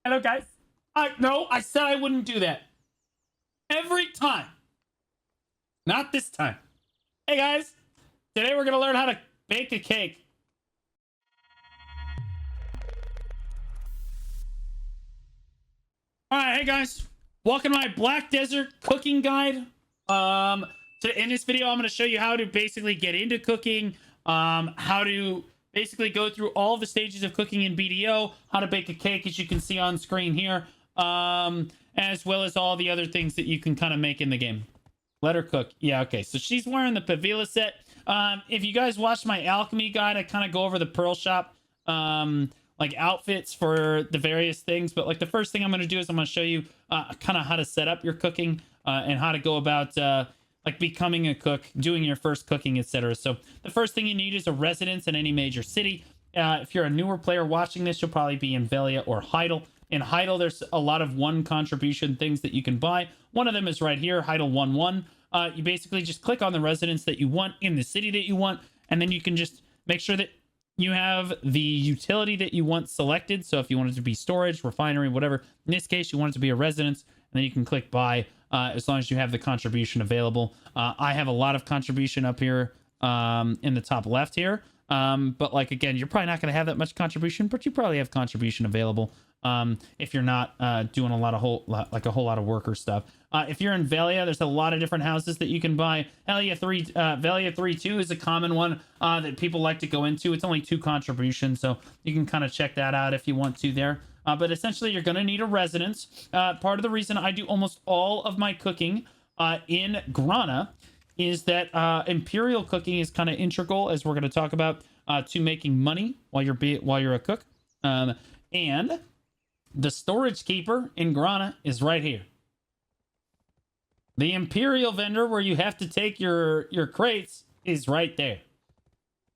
Hello, guys. No, I said I wouldn't do that. Every time. Not this time. Hey, guys. Today we're going to learn how to bake a cake. All right, hey, guys. Welcome to my Black Desert cooking guide. In this video, I'm going to show you how to basically get into cooking, how to basically go through all the stages of cooking in BDO, how to bake a cake, as you can see on screen here, as well as all the other things that you can kind of make in the game. Let her cook. Yeah, okay. So she's wearing the Pavila set. If you guys watched my alchemy guide, I kind of go over the Pearl Shop, like outfits for the various things. But like the first thing I'm going to do is I'm going to show you kind of how to set up your cooking and how to go about like becoming a cook, doing your first cooking, etc. So the first thing you need is a residence in any major city. If you're a newer player watching this, you'll probably be in Velia or Heidel. In Heidel, there's a lot of one contribution things that you can buy. One of them is right here, Heidel 1-1. You basically just click on the residence that you want in the city that you want, and then you can just make sure that you have the utility that you want selected. So if you want it to be storage, refinery, whatever, in this case, you want it to be a residence, and then you can click buy as long as you have the contribution available. I have a lot of contribution up here in the top left here. But like, again, you're probably not going to have that much contribution, but you probably have contribution available if you're not doing a whole lot of worker stuff. If you're in Velia, there's a lot of different houses that you can buy. Velia 3-2 is a common one that people like to go into. It's only 2 contributions, so you can kind of check that out if you want to there. But essentially, you're going to need a residence. Part of the reason I do almost all of my cooking in Grana is that Imperial cooking is kind of integral, as we're going to talk about, to making money while you're a cook. And the storage keeper in Grana is right here. The Imperial vendor where you have to take your crates is right there.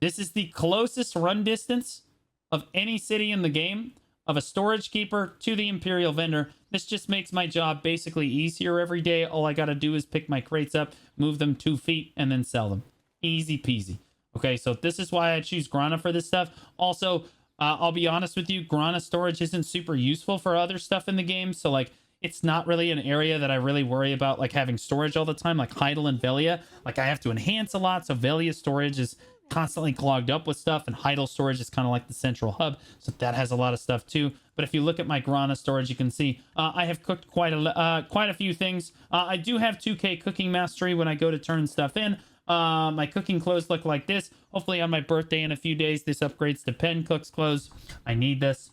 This is the closest run distance of any city in the game of a storage keeper to the Imperial vendor. This just makes my job basically easier every day. All I got to do is pick my crates up, move them 2 feet, and then sell them. Easy peasy. Okay, so this is why I choose Grana for this stuff. Also, I'll be honest with you, Grana storage isn't super useful for other stuff in the game. So like, it's not really an area that I really worry about like having storage all the time, like Heidel and Velia. Like I have to enhance a lot, so Velia storage is constantly clogged up with stuff, and Heidel storage is kind of like the central hub, so that has a lot of stuff too. But if you look at my Grana storage, you can see I have cooked quite a few things. I do have 2K cooking mastery when I go to turn stuff in. My cooking clothes look like this. Hopefully on my birthday in a few days, this upgrades to Pen Cook's clothes. I need this.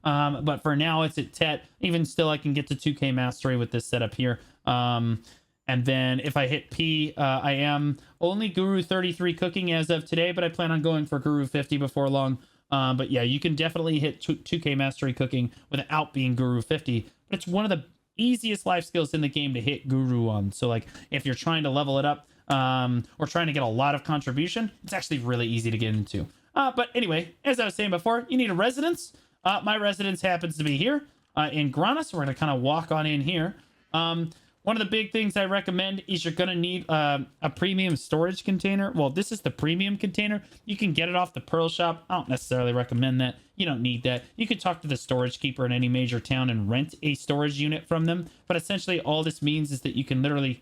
But for now, it's at Tet. Even still, I can get to 2K mastery with this setup here. And then if I hit P, I am only Guru 33 cooking as of today, but I plan on going for Guru 50 before long. But yeah, you can definitely hit 2K mastery cooking without being Guru 50. But it's one of the easiest life skills in the game to hit Guru on. So like, if you're trying to level it up, or trying to get a lot of contribution, it's actually really easy to get into. But anyway, as I was saying before, you need a residence. My residence happens to be here in Grana, so we're going to kind of walk on in here. One of the big things I recommend is you're going to need a premium storage container. Well, this is the premium container. You can get it off the Pearl Shop. I don't necessarily recommend that. You don't need that. You could talk to the storage keeper in any major town and rent a storage unit from them. But essentially, all this means is that you can literally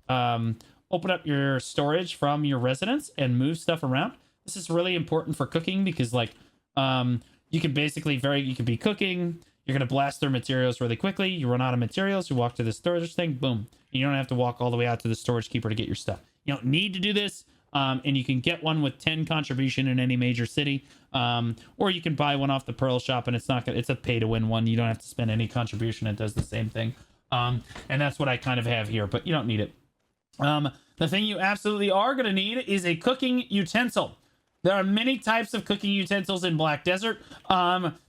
open up your storage from your residence and move stuff around. This is really important for cooking because like you can basically you could be cooking, you're going to blast through materials really quickly, you run out of materials, you walk to the storage thing, boom. You don't have to walk all the way out to the storage keeper to get your stuff. You don't need to do this, and you can get one with 10 contribution in any major city, or you can buy one off the Pearl Shop, and it's a pay to win one. You don't have to spend any contribution. It does the same thing, and that's what I kind of have here, but you don't need it. The thing you absolutely are going to need is a cooking utensil. There are many types of cooking utensils in Black Desert.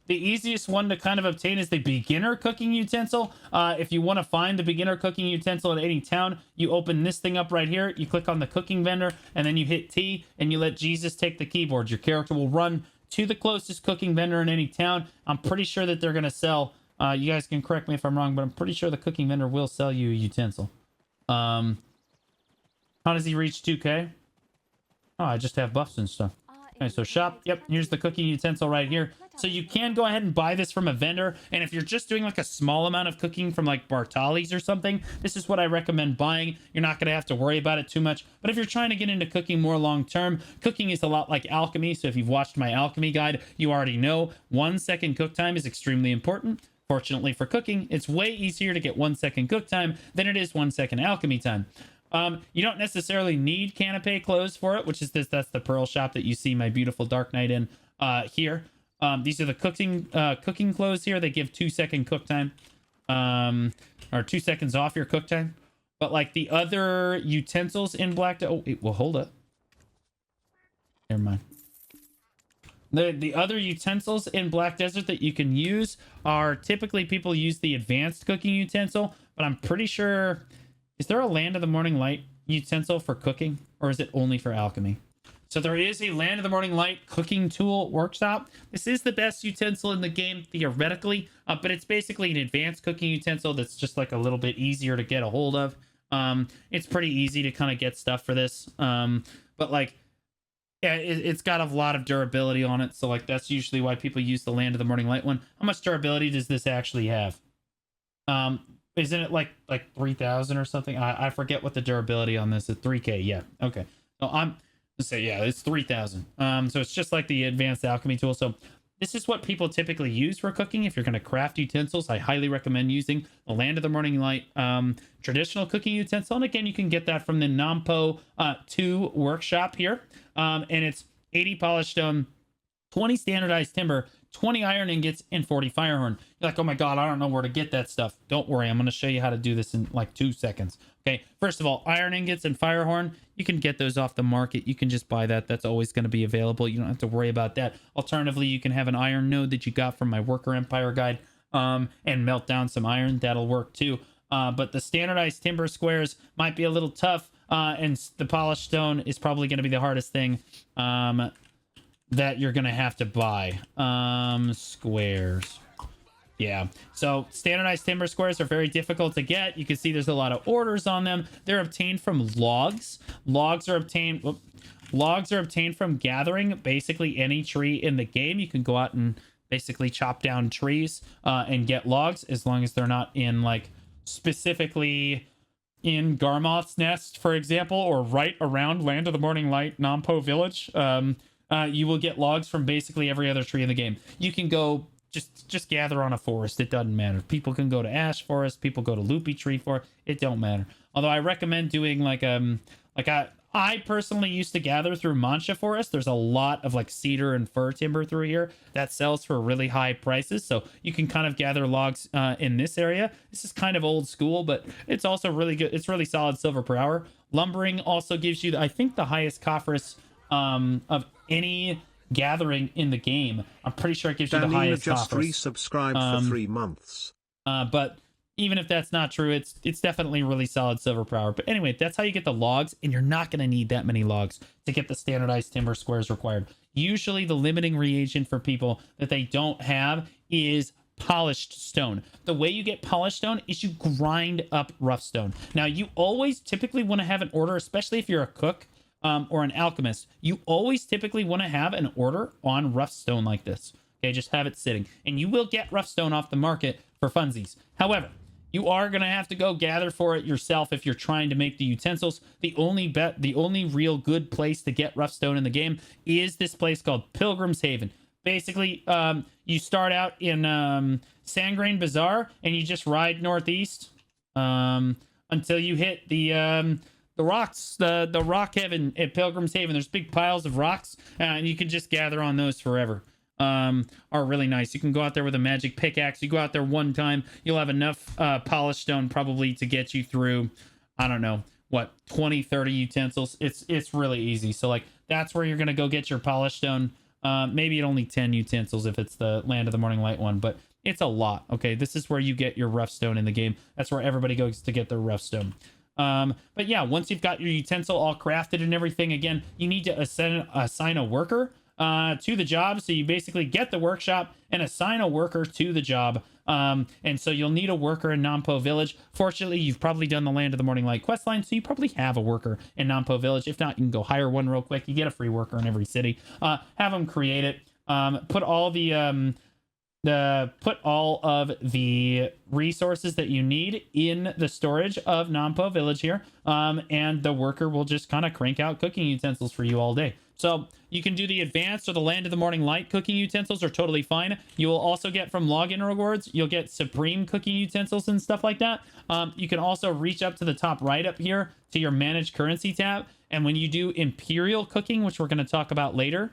The easiest one to kind of obtain is the beginner cooking utensil. If you want to find the beginner cooking utensil in any town, you open this thing up right here. You click on the cooking vendor, and then you hit T, and you let Jesus take the keyboard. Your character will run to the closest cooking vendor in any town. I'm pretty sure that they're going to sell, you guys can correct me if I'm wrong, but I'm pretty sure the cooking vendor will sell you a utensil. How does he reach 2K? Oh, I just have buffs and stuff. Okay, so shop. Yep, here's the cooking utensil right here. So you can go ahead and buy this from a vendor. And if you're just doing like a small amount of cooking from like Bartali's or something, this is what I recommend buying. You're not going to have to worry about it too much. But if you're trying to get into cooking more long term, cooking is a lot like alchemy. So if you've watched my alchemy guide, you already know 1 second cook time is extremely important. Fortunately for cooking, it's way easier to get 1 second cook time than it is 1 second alchemy time. You don't necessarily need canapé clothes for it, which is this. That's the pearl shop that you see my beautiful Dark Knight in here. These are the cooking clothes here. They give 2 second cook time, or 2 seconds off your cook time. But like the other utensils in Black Desert, well, hold up. Never mind. The other utensils in Black Desert that you can use are typically people use the advanced cooking utensil, but I'm pretty sure, is there a Land of the Morning Light utensil for cooking, or is it only for alchemy? So there is a Land of the Morning Light cooking tool workshop. This is the best utensil in the game theoretically, but it's basically an advanced cooking utensil that's just like a little bit easier to get a hold of. It's pretty easy to kind of get stuff for this, but like, yeah, it's got a lot of durability on it. So like that's usually why people use the Land of the Morning Light one. How much durability does this actually have? Isn't it like 3,000 or something? I forget what the durability on this is. 3K. Yeah. Okay. So let's say, yeah, it's 3,000. So it's just like the advanced alchemy tool. So this is what people typically use for cooking. If you're going to craft utensils, I highly recommend using the Land of the Morning Light traditional cooking utensil. And again, you can get that from the Nampo 2 workshop here. And it's 80 polished stone, 20 standardized timber, 20 iron ingots, and 40 firehorn. You're like, oh my God, I don't know where to get that stuff. Don't worry. I'm going to show you how to do this in like 2 seconds. Okay. First of all, iron ingots and firehorn, you can get those off the market. You can just buy that. That's always going to be available. You don't have to worry about that. Alternatively, you can have an iron node that you got from my Worker Empire guide, and melt down some iron. That'll work too. But the standardized timber squares might be a little tough. And the polished stone is probably going to be the hardest thing that you're going to have to buy. Squares. Yeah. So standardized timber squares are very difficult to get. You can see there's a lot of orders on them. They're obtained from logs. Logs are obtained from gathering basically any tree in the game. You can go out and basically chop down trees and get logs, as long as they're not in like specifically in Garmoth's Nest, for example, or right around Land of the Morning Light, Nampo Village. You will get logs from basically every other tree in the game. You can go just gather on a forest. It doesn't matter. People can go to Ash Forest. People go to Loopy Tree Forest. It don't matter. Although I recommend doing I personally used to gather through Mancha Forest. There's a lot of like cedar and fir timber through here that sells for really high prices. So you can kind of gather logs in this area. This is kind of old school, but it's also really good. It's really solid silver per hour. Lumbering also gives you, I think, the highest coffers of any gathering in the game. I'm pretty sure it gives you the highest just coffers. resubscribed for 3 months. But even if that's not true, it's definitely really solid silver per hour. But anyway, that's how you get the logs, and you're not going to need that many logs to get the standardized timber squares required. Usually the limiting reagent for people that they don't have is polished stone. The way you get polished stone is you grind up rough stone. Now, you always typically want to have an order, especially if you're a cook or an alchemist. You always typically want to have an order on rough stone like this. Okay, just have it sitting. And you will get rough stone off the market for funsies. However, you are going to have to go gather for it yourself if you're trying to make the utensils. The only real good place to get rough stone in the game is this place called Pilgrim's Haven. Basically, you start out in Sangrain Bazaar, and you just ride northeast until you hit the rocks, the rock heaven at Pilgrim's Haven. There's big piles of rocks, and you can just gather on those forever. Are really nice. You can go out there with a magic pickaxe. You go out there one time, you'll have enough polished stone probably to get you through, I don't know, what, 20, 30 utensils. It's really easy. So like that's where you're gonna go get your polished stone. Maybe at only 10 utensils if it's the Land of the Morning Light one, but it's a lot. Okay, this is where you get your rough stone in the game. That's where everybody goes to get their rough stone. But yeah, once you've got your utensil all crafted and everything, again, you need to assign a worker to the job. So you basically get the workshop and assign a worker to the job. And so you'll need a worker in Nampo Village. Fortunately, you've probably done the Land of the Morning Light questline, so you probably have a worker in Nampo Village. If not, you can go hire one real quick. You get a free worker in every city. Have them create it. Put all of the resources that you need in the storage of Nampo Village here, and the worker will just kind of crank out cooking utensils for you all day. So you can do the advanced or the Land of the Morning Light cooking utensils are totally fine. You will also get from login rewards, you'll get supreme cooking utensils and stuff like that. You can also reach up to the top right up here to your manage currency tab. And when you do Imperial cooking, which we're going to talk about later,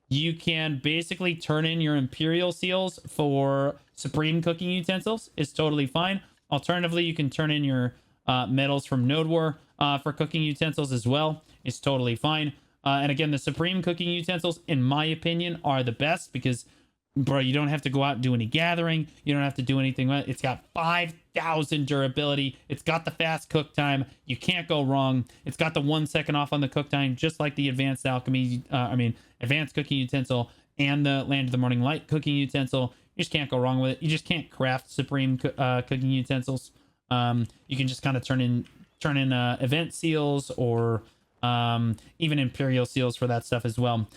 you can basically turn in your Imperial seals for supreme cooking utensils. It's totally fine. Alternatively, you can turn in your medals from Node War for cooking utensils as well. It's totally fine. And again, the supreme cooking utensils, in my opinion, are the best because, bro, you don't have to go out and do any gathering. You don't have to do anything. It's got 5,000 durability. It's got the fast cook time. You can't go wrong. It's got the 1 second off on the cook time, just like the advanced alchemy. Advanced cooking utensil and the Land of the Morning Light cooking utensil. You just can't go wrong with it. You just can't craft supreme cooking utensils. You can just kind of turn in event seals or even Imperial seals for that stuff as well.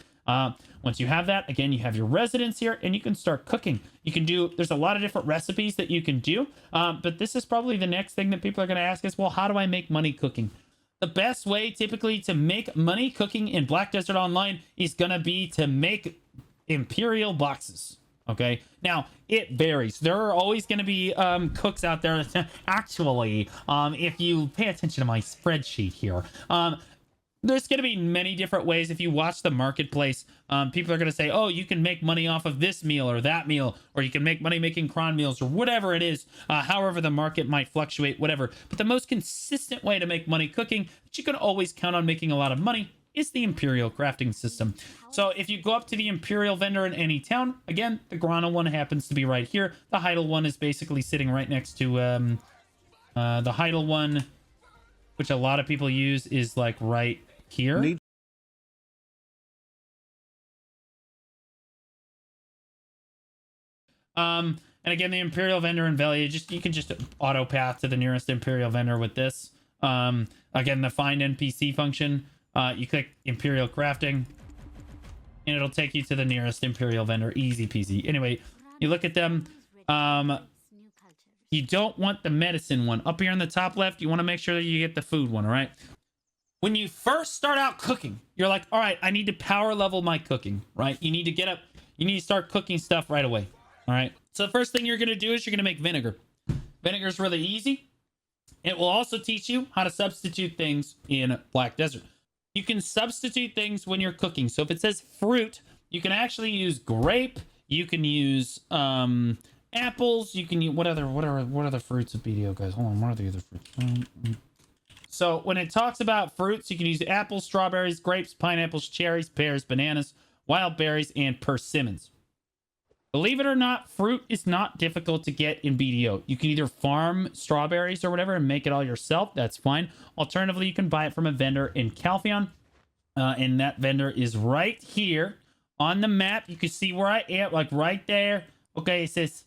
Once you have that, again, you have your residence here and you can start cooking. You can do, there's a lot of different recipes that you can do. But this is probably the next thing that people are going to ask is, well, how do I make money cooking? The best way typically to make money cooking in Black Desert Online is going to be to make Imperial boxes. Okay. Now it varies. There are always going to be cooks out there. Actually, if you pay attention to my spreadsheet here, there's going to be many different ways. If you watch the marketplace, people are going to say, oh, you can make money off of this meal or that meal, or you can make money making cron meals or whatever it is, however the market might fluctuate, whatever. But the most consistent way to make money cooking that you can always count on making a lot of money is the Imperial crafting system. So if you go up to the Imperial vendor in any town, again, the Grana one happens to be right here. The Heidel one is basically sitting right next to the Heidel one, which a lot of people use, is like right here. And again, the Imperial vendor in Velia, you can just auto path to the nearest Imperial vendor with this. Again, the find NPC function, you click Imperial crafting and it'll take you to the nearest Imperial vendor. Easy peasy. Anyway, you look at them. You don't want the medicine one up here in the top left. You want to make sure that you get the food one. All right. When you first start out cooking, you're like, all right, I need to power level my cooking, right? You need to get up, you need to start cooking stuff right away. All right. So the first thing you're going to do is you're going to make vinegar. Vinegar is really easy. It will also teach you how to substitute things in Black Desert. You can substitute things when you're cooking. So if it says fruit, you can actually use grape. You can use apples. You can use what are the fruits of BDO, guys? Hold on. What are the other fruits? So when it talks about fruits, you can use apples, strawberries, grapes, pineapples, cherries, pears, bananas, wild berries, and persimmons. Believe it or not, fruit is not difficult to get in BDO. You can either farm strawberries or whatever and make it all yourself. That's fine. Alternatively, you can buy it from a vendor in Calpheon. And that vendor is right here on the map. You can see where I am, like right there. Okay, it says,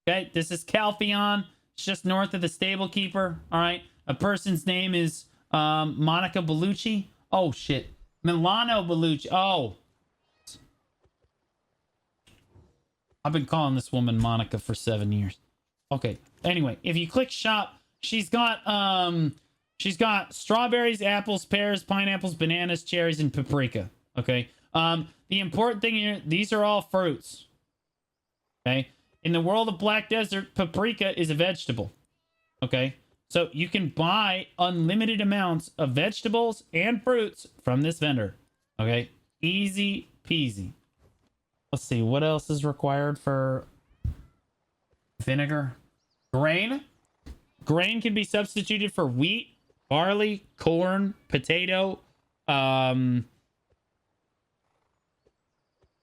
okay, this is Calpheon. It's just north of the stable keeper. All right. A person's name is Monica Bellucci. Oh, shit. Milano Bellucci. Oh. I've been calling this woman Monica for 7 years. Okay. Anyway, if you click shop, she's got strawberries, apples, pears, pineapples, bananas, cherries, and paprika. Okay. The important thing here, these are all fruits. Okay. In the world of Black Desert, paprika is a vegetable. Okay. So you can buy unlimited amounts of vegetables and fruits from this vendor. Okay. Easy peasy. Let's see, what else is required for vinegar? Grain. Grain can be substituted for wheat, barley, corn, potato. I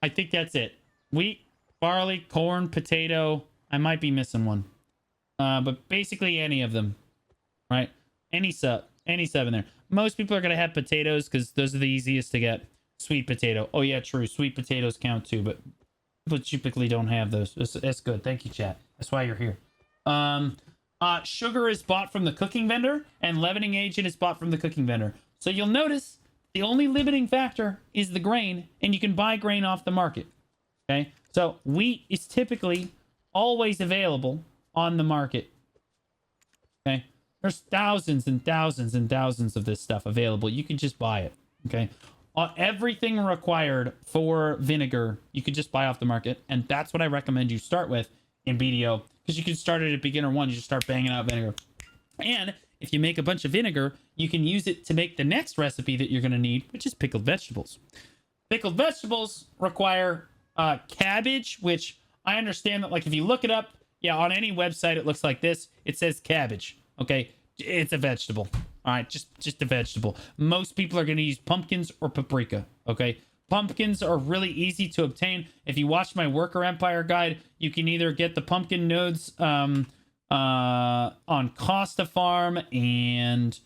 think that's it. Wheat, barley, corn, potato. I might be missing one. But basically any of them, right? Any sub in there. Most people are going to have potatoes because those are the easiest to get. Sweet potato. Oh, yeah, true. Sweet potatoes count too, but people typically don't have those. That's good. Thank you, chat. That's why you're here. Sugar is bought from the cooking vendor, and leavening agent is bought from the cooking vendor. So you'll notice The only limiting factor is the grain, and you can buy grain off the market. Okay, so wheat is typically always available on the market. Okay, there's thousands and thousands and thousands of this stuff available. You can just buy it. Okay, everything required for vinegar you can just buy off the market, and that's what I recommend you start with in BDO, because you can start it at beginner 1. You just start banging out vinegar, and if you make a bunch of vinegar, you can use it to make the next recipe that you're going to need, which is pickled vegetables. Pickled vegetables require cabbage, which I understand that, like, if you look it up, yeah, on any website it looks like this. It says cabbage. Okay, it's a vegetable. All right, just a vegetable. Most people are going to use pumpkins or paprika. Okay, pumpkins are really easy to obtain. If you watch my Worker Empire guide, you can either get the pumpkin nodes on Costa Farm and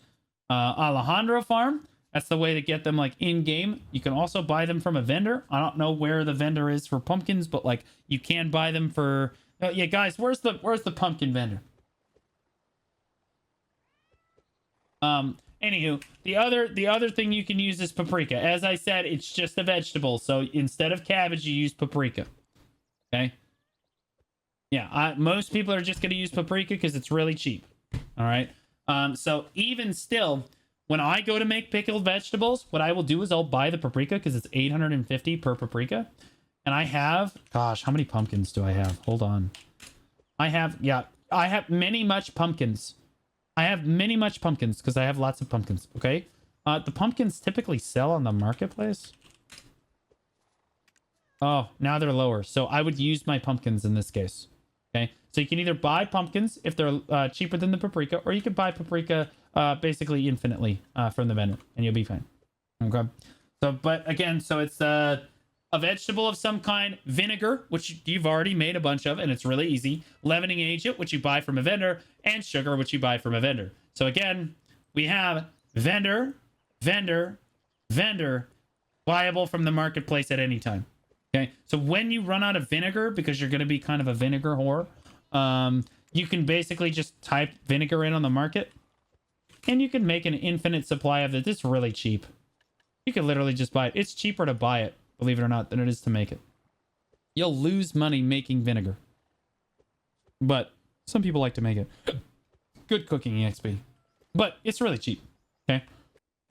Alejandro Farm. That's the way to get them, like, in game. You can also buy them from a vendor. I don't know where the vendor is for pumpkins, but, like, you can buy them for. Yeah, guys, where's the pumpkin vendor? Anywho, the other thing you can use is paprika. As I said, it's just a vegetable, so instead of cabbage, you use paprika. Okay. Yeah, most people are just going to use paprika because it's really cheap. All right. So even still, when I go to make pickled vegetables, what I will do is I'll buy the paprika because it's 850 per paprika. And I have, gosh, how many pumpkins do I have? Hold on. I have many much pumpkins. I have many much pumpkins because I have lots of pumpkins. Okay. The pumpkins typically sell on the marketplace. Oh, now they're lower. So I would use my pumpkins in this case. Okay, so you can either buy pumpkins if they're cheaper than the paprika, or you can buy paprika basically infinitely from the vendor, and you'll be fine. Okay, so but again, so it's a vegetable of some kind, vinegar, which you've already made a bunch of, and it's really easy. Leavening agent, which you buy from a vendor, and sugar, which you buy from a vendor. So again, we have vendor, viable from the marketplace at any time. Okay, so when you run out of vinegar, because you're going to be kind of a vinegar whore, you can basically just type vinegar in on the market, and you can make an infinite supply of it. It's really cheap. You can literally just buy it. It's cheaper to buy it, believe it or not, than it is to make it. You'll lose money making vinegar, but some people like to make it. Good cooking EXP, but it's really cheap. Okay,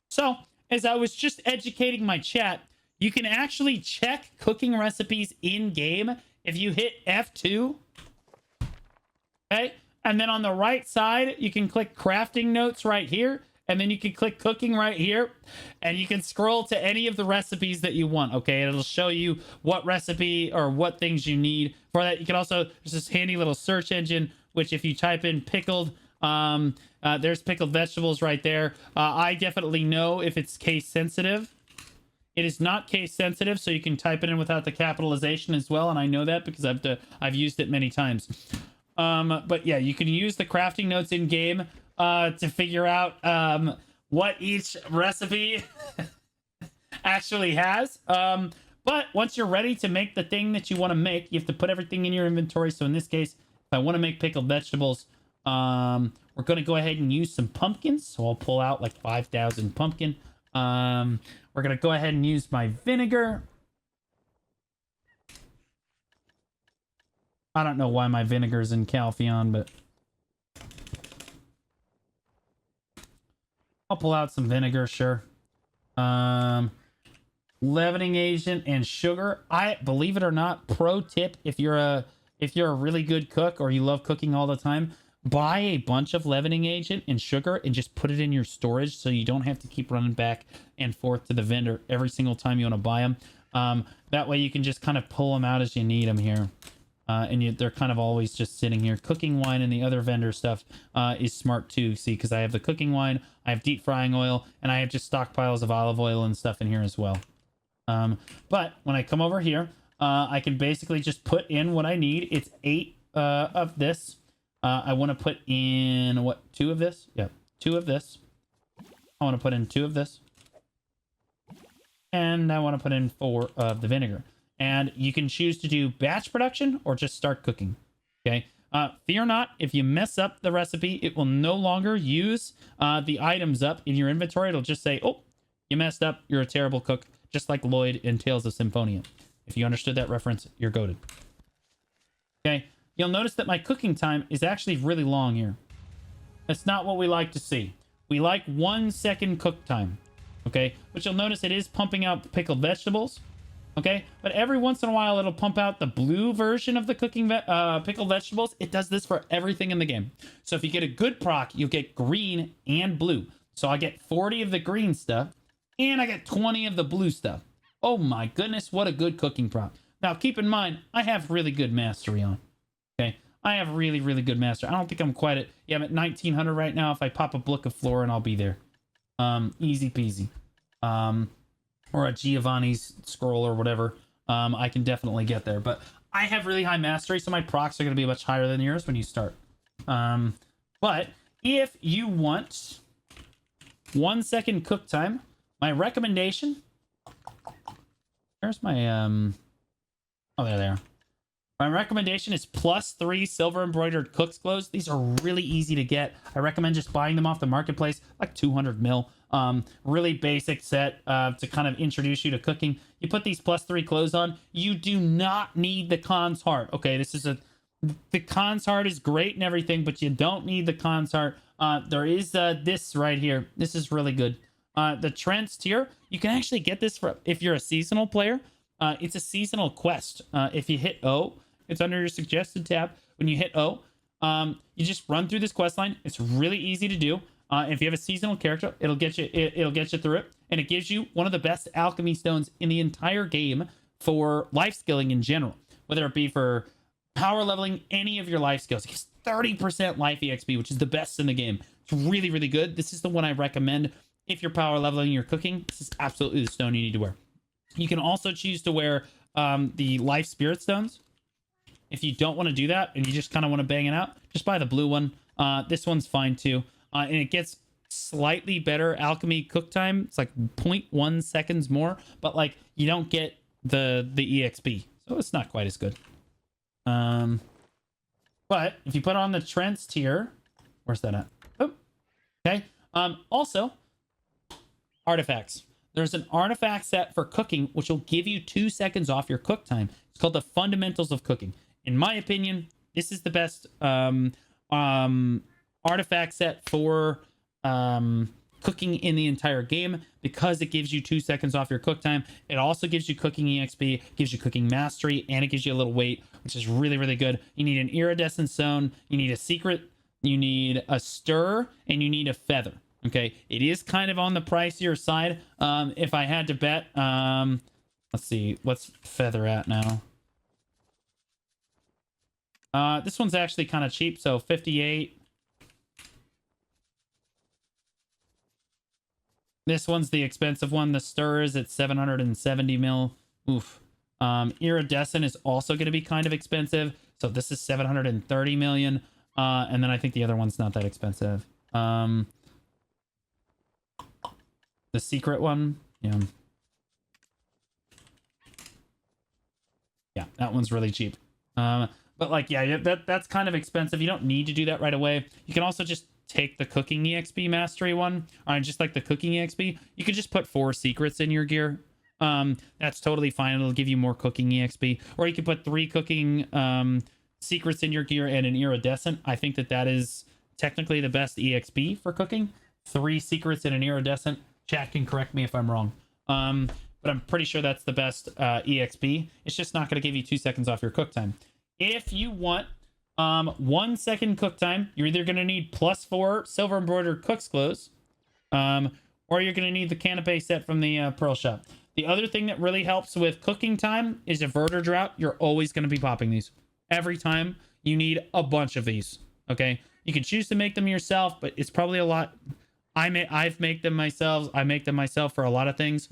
so as I was just educating my chat, you can actually check cooking recipes in game if you hit F2. Okay. And then on the right side, you can click crafting notes right here. And then you can click cooking right here. And you can scroll to any of the recipes that you want. Okay. And it'll show you what recipe or what things you need for that. You can also, there's this handy little search engine, which if you type in pickled, there's pickled vegetables right there. I definitely know if it's case sensitive. It is not case sensitive, so you can type it in without the capitalization as well, and I know that because I've used it many times. But yeah, you can use the crafting notes in game to figure out what each recipe actually has. But once you're ready to make the thing that you want to make, you have to put everything in your inventory. So in this case, if I want to make pickled vegetables, we're going to go ahead and use some pumpkins. So I'll pull out like 5,000 pumpkin. We're going to go ahead and use my vinegar. I don't know why my vinegar's in Calpheon, but I'll pull out some vinegar, sure. Leavening agent and sugar. I believe it or not, pro tip, if you're a really good cook or you love cooking all the time, buy a bunch of leavening agent and sugar and just put it in your storage so you don't have to keep running back and forth to the vendor every single time you want to buy them. That way you can just kind of pull them out as you need them here. They're kind of always just sitting here. Cooking wine and the other vendor stuff is smart too. See, because I have the cooking wine, I have deep frying oil, and I have just stockpiles of olive oil and stuff in here as well. But when I come over here, I can basically just put in what I need. It's 8 of this. I want to put in, what, 2 of this? Yeah, 2 of this. I want to put in 2 of this. And I want to put in 4 of the vinegar. And you can choose to do batch production or just start cooking. Okay. Fear not, if you mess up the recipe, it will no longer use the items up in your inventory. It'll just say, oh, You messed up. You're a terrible cook, just like Lloyd in Tales of Symphonia. If you understood that reference, you're goated. Okay, you'll notice that my cooking time is actually really long here. That's not what we like to see. We like 1 second cook time. Okay, but you'll notice it is pumping out the pickled vegetables. Okay, but every once in a while it'll pump out the blue version of the pickled vegetables. It does this for everything in the game. So if you get a good proc, you'll get green and blue. So I get 40 of the green stuff and I get 20 of the blue stuff. Oh my goodness, what a good cooking proc. Now keep in mind, I have really good mastery on. Okay, I have really, really good mastery. I don't think I'm quite at, yeah, I'm at 1900 right now. If I pop a Book of Flora and I'll be there. Easy peasy. Or a Giovanni's scroll or whatever, I can definitely get there. But I have really high mastery, so my procs are going to be much higher than yours when you start. But if you want 1 second cook time, my recommendation... Where's my... Oh, there they are. My recommendation is +3 silver embroidered cook's clothes. These are really easy to get. I recommend just buying them off the marketplace, like 200 mil. Really basic set to kind of introduce you to cooking. You put these +3 clothes on. You do not need the Khan's heart. Okay, the Khan's heart is great and everything, but you don't need the Khan's heart. There is this right here. This is really good. The Trent's tier. You can actually get this for if you're a seasonal player. It's a seasonal quest. If you hit O, it's under your suggested tab. When you hit O, you just run through this quest line. It's really easy to do. If you have a seasonal character, it'll get you through it, and it gives you one of the best alchemy stones in the entire game for life skilling in general, whether it be for power leveling any of your life skills. It gives 30% life EXP, which is the best in the game. It's really, really good. This is the one I recommend if you're power leveling your cooking. This is absolutely the stone you need to wear. You can also choose to wear the life spirit stones. If you don't want to do that and you just kind of want to bang it out, just buy the blue one. This one's fine too. And it gets slightly better alchemy cook time. It's like 0.1 seconds more, but like you don't get the EXP. So it's not quite as good. But if you put on the Trent's tier, where's that at? Oh, okay. Also, artifacts. There's an artifact set for cooking, which will give you 2 seconds off your cook time. It's called the Fundamentals of Cooking. In my opinion, this is the best artifact set for cooking in the entire game because it gives you 2 seconds off your cook time. It also gives you cooking EXP, gives you cooking mastery, and it gives you a little weight, which is really, really good. You need an iridescent stone, you need a secret, you need a stir, and you need a feather. Okay, it is kind of on the pricier side. If I had to bet, let's see, what's feather at now? This one's actually kind of cheap, so 58. This one's the expensive one. The stir is at 770 mil. Oof. Iridescent is also going to be kind of expensive, so this is 730 million. And then I think the other one's not that expensive. The secret one, yeah, that one's really cheap. But like, yeah, that's kind of expensive. You don't need to do that right away. You can also just take the cooking EXP mastery one, or just like the cooking EXP. You could just put 4 secrets in your gear. That's totally fine. It'll give you more cooking EXP. Or you can put 3 cooking secrets in your gear and an iridescent. I think that is technically the best EXP for cooking. 3 secrets and an iridescent. Chat can correct me if I'm wrong. But I'm pretty sure that's the best EXP. It's just not going to give you 2 seconds off your cook time. If you want 1 second cook time, you're either going to need +4 silver embroidered cook's clothes, or you're going to need the canapé set from the Pearl Shop. The other thing that really helps with cooking time is a Verter Drought. You're always going to be popping these. Every time you need a bunch of these. Okay, you can choose to make them yourself, but it's probably a lot. I've made them myself. I make them myself for a lot of things.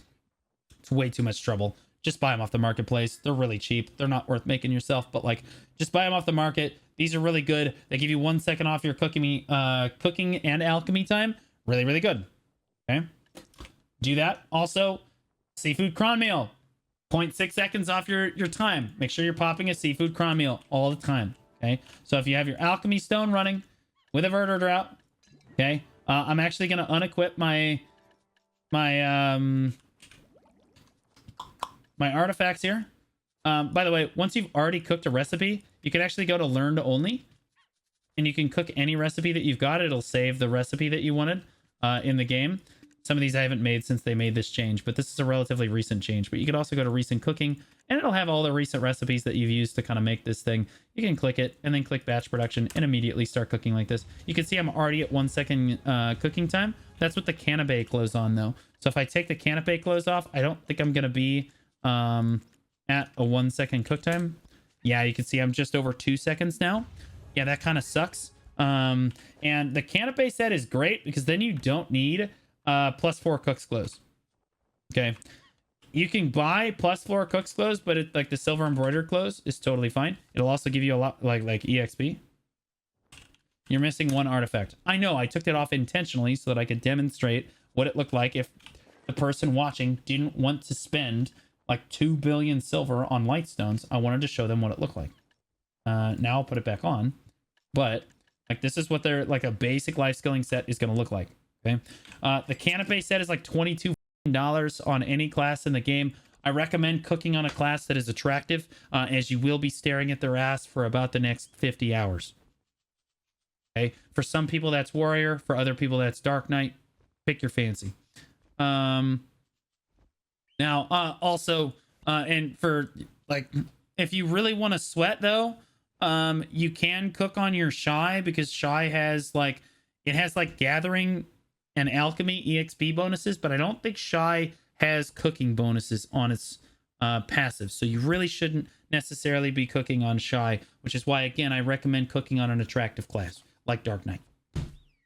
It's way too much trouble. Just buy them off the marketplace. They're really cheap. They're not worth making yourself, but like, just buy them off the market. These are really good. They give you 1 second off your cooking and alchemy time. Really, really good. Okay, do that. Also, seafood cron meal, 0.6 seconds off your time. Make sure you're popping a seafood cron meal all the time. Okay, so if you have your alchemy stone running with a Verter Drought, okay, I'm actually going to unequip my my my artifacts here. By the way, once you've already cooked a recipe, you can actually go to learn to only, and you can cook any recipe that you've got. It'll save the recipe that you wanted in the game. Some of these I haven't made since they made this change, but this is a relatively recent change. But you could also go to recent cooking, and it'll have all the recent recipes that you've used to kind of make this thing. You can click it and then click batch production and immediately start cooking like this. You can see I'm already at 1 second cooking time. That's with the canapé close on though. So if I take the canapé close off, I don't think I'm going to be at a 1 second cook time. Yeah, you can see I'm just over 2 seconds now. Yeah, that kind of sucks. And the canapé set is great because then you don't need +4 cooks close. Okay, you can buy +4 cooks close, but it, like the silver embroidered close is totally fine. It'll also give you a lot like exp. You're missing one artifact. I know, I took it off intentionally so that I could demonstrate what it looked like if the person watching didn't want to spend like 2 billion silver on lightstones. I wanted to show them what it looked like. Now I'll put it back on, but like this is what their like a basic life skilling set is going to look like. Okay, the canapé set is like $22 on any class in the game. I recommend cooking on a class that is attractive, as you will be staring at their ass for about the next 50 hours. Okay, for some people that's warrior, for other people that's dark knight. Pick your fancy. Now also and for like if you really want to sweat though, you can cook on your shy, because shy has like gathering and alchemy exp bonuses, but I don't think shy has cooking bonuses on its passive, so you really shouldn't necessarily be cooking on shy, which is why again I recommend cooking on an attractive class like dark knight.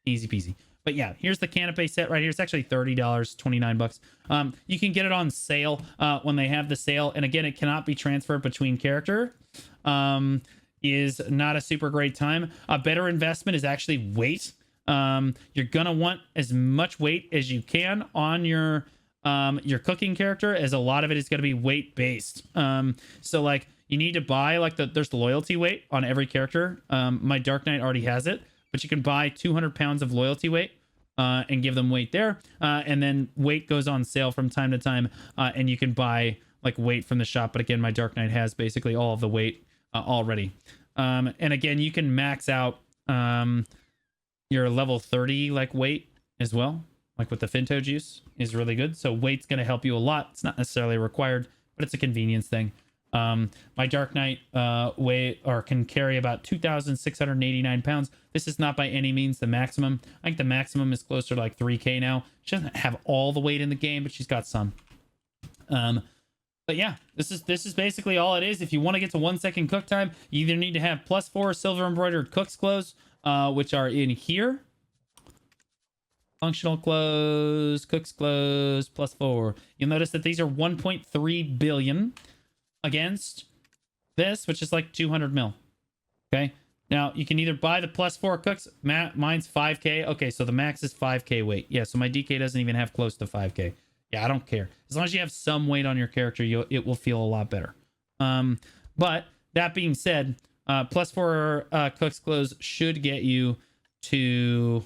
Easy peasy. But yeah, here's the canapé set right here. It's actually $30, 29 bucks. You can get it on sale when they have the sale. And again, it cannot be transferred between character. Is not a super great time. A better investment is actually weight. You're gonna want as much weight as you can on your cooking character, as a lot of it is gonna be weight based. So like you need to buy like there's the loyalty weight on every character. My Dark Knight already has it. But you can buy 200 pounds of loyalty weight and give them weight there. And then weight goes on sale from time to time. And you can buy like weight from the shop. But again, my Dark Knight has basically all of the weight already. And again, you can max out your level 30 like weight as well. Like with the Finto juice is really good. So weight's going to help you a lot. It's not necessarily required, but it's a convenience thing. My Dark Knight can carry about 2,689 pounds. This is not by any means the maximum. I think the maximum is closer to like 3K now. She doesn't have all the weight in the game, but she's got some. But yeah, this is basically all it is. If you want to get to 1 second cook time, you either need to have +4 silver embroidered cook's clothes, which are in here. Functional clothes, cook's clothes, +4. You'll notice that these are 1.3 billion. Against this, which is like 200 mil. Okay, now you can either buy the +4 cooks. Mine's 5K. Okay, so the max is 5K weight. Yeah, so my DK doesn't even have close to 5K. Yeah, I don't care, as long as you have some weight on your character, it will feel a lot better. But that being said, +4 cooks clothes should get you to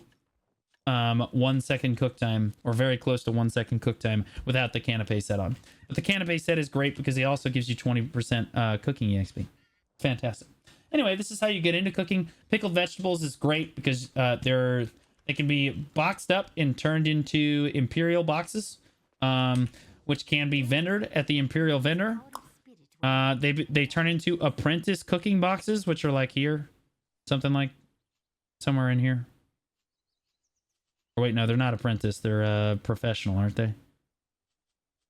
1 second cook time, or very close to 1 second cook time, without the canapé set on. But the canapé set is great because it also gives you 20% cooking exp. Fantastic. Anyway, this is how you get into cooking. Pickled vegetables is great because they can be boxed up and turned into Imperial boxes, which can be vendored at the Imperial vendor. They turn into apprentice cooking boxes, which are like here, something like somewhere in here. Or wait, no, they're not apprentice. They're professional, aren't they?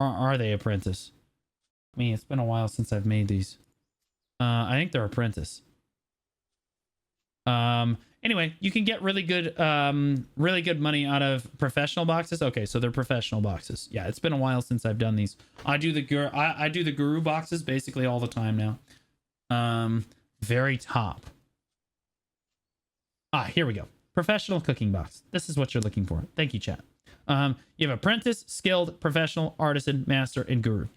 Or are they apprentice? I mean, it's been a while since I've made these. I think they're apprentice. Anyway, you can get really good money out of professional boxes. Okay, so they're professional boxes. Yeah, it's been a while since I've done these. I do the guru boxes basically all the time now. Very top. Here we go. Professional cooking box. This is what you're looking for. Thank you, chat. You have apprentice, skilled, professional, artisan, master, and guru.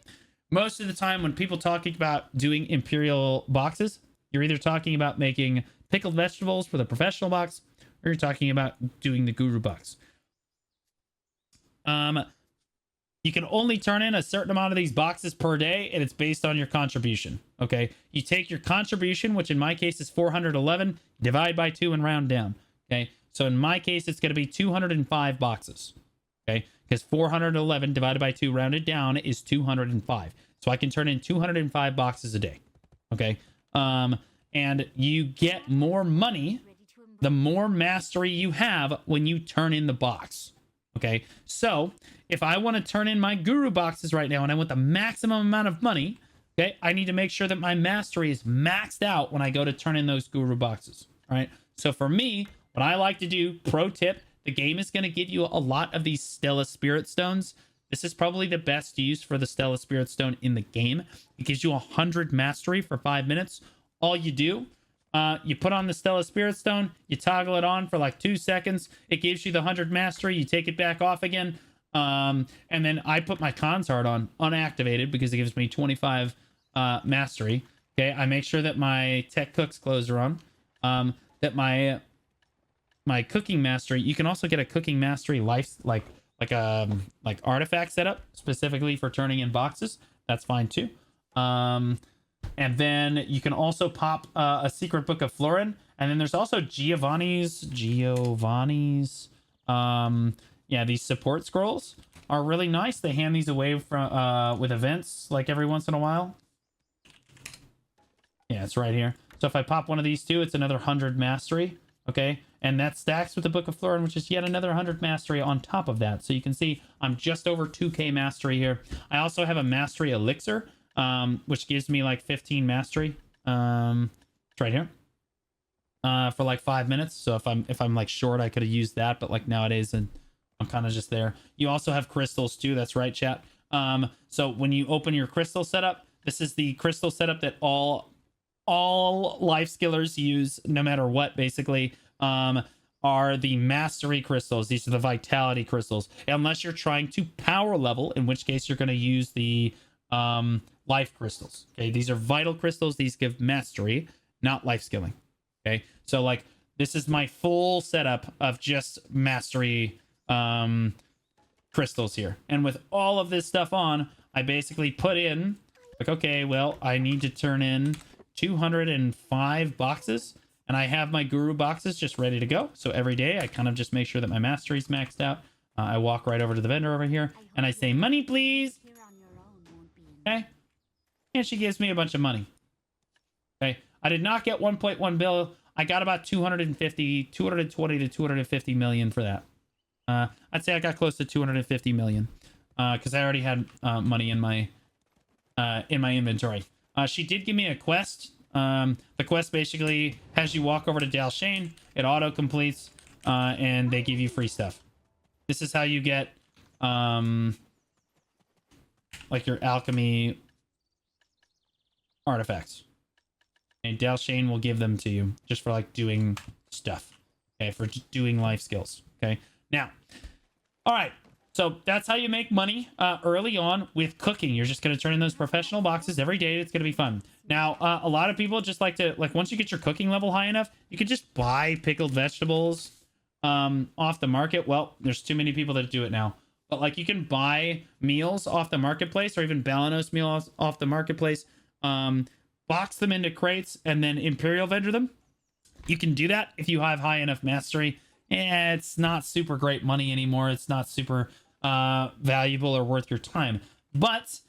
Most of the time when people talking about doing Imperial boxes, you're either talking about making pickled vegetables for the professional box, or you're talking about doing the guru box. You can only turn in a certain amount of these boxes per day, and it's based on your contribution. Okay, you take your contribution, which in my case is 411, divide by 2 and round down. Okay, so in my case it's going to be 205 boxes. Okay, because 411 divided by 2 rounded down is 205. So I can turn in 205 boxes a day. Okay, and you get more money the more mastery you have when you turn in the box. Okay, so if I want to turn in my guru boxes right now and I want the maximum amount of money, okay, I need to make sure that my mastery is maxed out when I go to turn in those guru boxes. All right, so for me, what I like to do, pro tip, the game is going to give you a lot of these Stella Spirit Stones. This is probably the best use for the Stella Spirit Stone in the game. It gives you 100 mastery for 5 minutes. All you do, you put on the Stella Spirit Stone, you toggle it on for like 2 seconds. It gives you the 100 mastery. You take it back off again. And then I put my Cons Heart on unactivated because it gives me 25 mastery. Okay, I make sure that my Tech Cook's clothes are on. That my cooking mastery, you can also get a cooking mastery life like artifact setup specifically for turning in boxes. That's fine too. And then you can also pop a secret book of Florin. And then there's also Giovanni's. Yeah, these support scrolls are really nice. They hand these away from with events like every once in a while. Yeah, it's right here. So if I pop one of these two, it's another 100 mastery. Okay, and that stacks with the Book of Florin, which is yet another 100 mastery on top of that. So you can see I'm just over 2k mastery here. I also have a mastery elixir, which gives me like 15 mastery. It's right here. For like 5 minutes. So if I'm like short, I could have used that, but like nowadays, and I'm kind of just there. You also have crystals too. That's right, chat. So when you open your crystal setup, this is the crystal setup that all life skillers use, no matter what, basically, are the mastery crystals. These are the vitality crystals, unless you're trying to power level, in which case you're going to use the life crystals. Okay, these are vital crystals. These give mastery, not life skilling. Okay, so like this is my full setup of just mastery crystals here, and with all of this stuff on, I basically put in like, okay, well, I need to turn in 205 boxes, and I have my guru boxes just ready to go. So every day I kind of just make sure that my mastery is maxed out. I walk right over to the vendor over here and I say, money please. Okay, and she gives me a bunch of money. Okay, I did not get 1.1 bill. I got about 220 to 250 million for that. I'd say I got close to 250 million because I already had money in my inventory. She did give me a quest. The quest basically has you walk over to Dalshane, it auto completes, and they give you free stuff. This is how you get like your alchemy artifacts. And Dalshane will give them to you just for like doing stuff. Okay, for just doing life skills. Okay, now, all right. So that's how you make money early on with cooking. You're just going to turn in those professional boxes every day. It's going to be fun. Now, a lot of people just like to, like, once you get your cooking level high enough, you can just buy pickled vegetables off the market. Well, there's too many people that do it now. But, like, you can buy meals off the marketplace, or even Balanos meals off the marketplace, box them into crates, and then Imperial vendor them. You can do that if you have high enough mastery. It's not super great money anymore. It's not super valuable or worth your time. But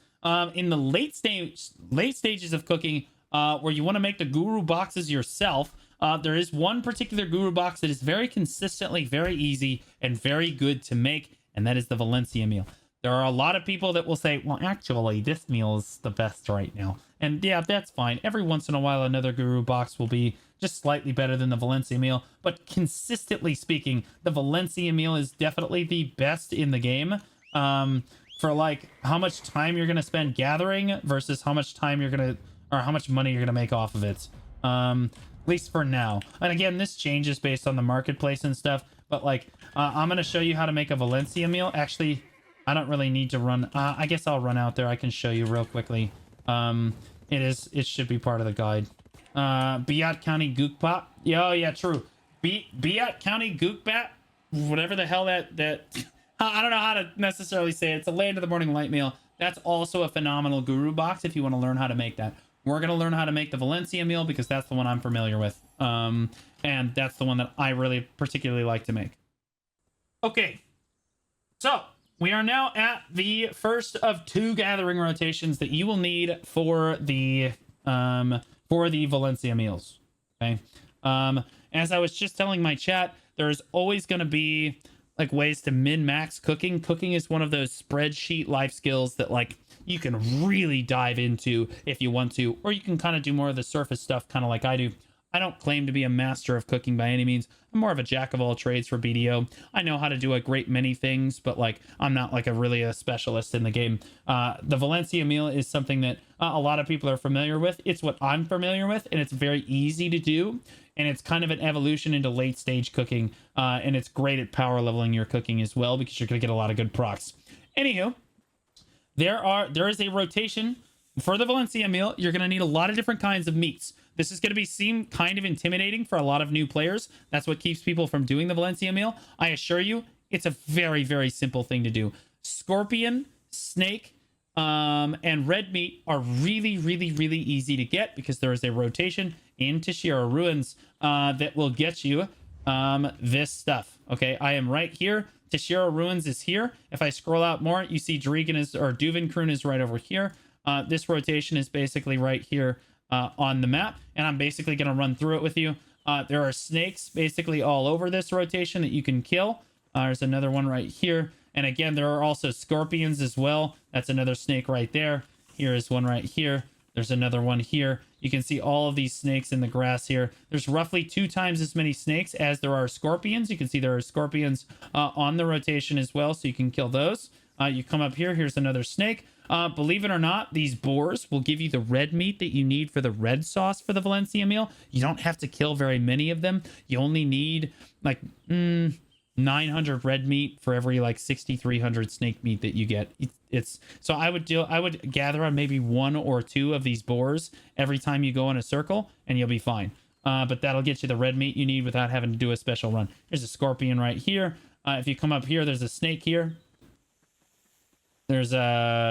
in the late stages of cooking, where you want to make the guru boxes yourself, there is one particular guru box that is very consistently very easy and very good to make, and that is the Valencia meal. There are a lot of people that will say, well, actually, this meal is the best right now. And yeah, that's fine. Every once in a while, another guru box will be just slightly better than the Valencia meal. But consistently speaking, the Valencia meal is definitely the best in the game. For like how much time you're going to spend gathering versus how much time you're going to, or how much money you're going to make off of it. At least for now. And again, this changes based on the marketplace and stuff. But like, I'm going to show you how to make a Valencia meal. Actually, I don't really need to run. I guess I'll run out there. I can show you real quickly. It should be part of the guide. Biat County Gookbot. Yeah, oh, yeah, true. Biat County Gookbat. Whatever the hell that I don't know how to necessarily say it. It's a Land of the Morning Light meal. That's also a phenomenal guru box if you want to learn how to make that. We're going to learn how to make the Valencia meal because that's the one I'm familiar with. And that's the one that I really particularly like to make. Okay. So we are now at the first of 2 gathering rotations that you will need for the Valencia meals. Okay. As I was just telling my chat, there's always going to be like ways to min-max cooking. Cooking is one of those spreadsheet life skills that like you can really dive into if you want to, or you can kind of do more of the surface stuff, kind of like I do. I don't claim to be a master of cooking by any means. I'm more of a jack of all trades for BDO. I know how to do a great many things, but like I'm not like a specialist in the game. The Valencia meal is something that a lot of people are familiar with. It's what I'm familiar with, and it's very easy to do. And it's kind of an evolution into late stage cooking. And it's great at power leveling your cooking as well, because you're going to get a lot of good procs. Anywho, there is a rotation for the Valencia meal. You're going to need a lot of different kinds of meats. This is going to seem kind of intimidating for a lot of new players. That's what keeps people from doing the Valencia meal. I assure you, it's a very, very simple thing to do. Scorpion, snake, and red meat are really, really, really easy to get because there is a rotation in Tashira Ruins that will get you this stuff. Okay, I am right here. Tashira Ruins is here. If I scroll out more, you see Duvenkroon is right over here. This rotation is basically right here on the map, and I'm basically going to run through it with you. There are snakes basically all over this rotation that you can kill. There's another one right here. And again, there are also scorpions as well. That's another snake right there. Here is one right here. There's another one here. You can see all of these snakes in the grass here. There's roughly 2 times as many snakes as there are scorpions. You can see there are scorpions on the rotation as well, so you can kill those. You come up here. Here's another snake. Believe it or not, these boars will give you the red meat that you need for the red sauce for the Valencia meal. You don't have to kill very many of them. You only need like 900 red meat for every like 6,300 snake meat that you get. It's so I would gather on maybe 1 or 2 of these boars every time you go in a circle, and you'll be fine. But that'll get you the red meat you need without having to do a special run. There's a scorpion right here. If you come up here, there's a snake here. There's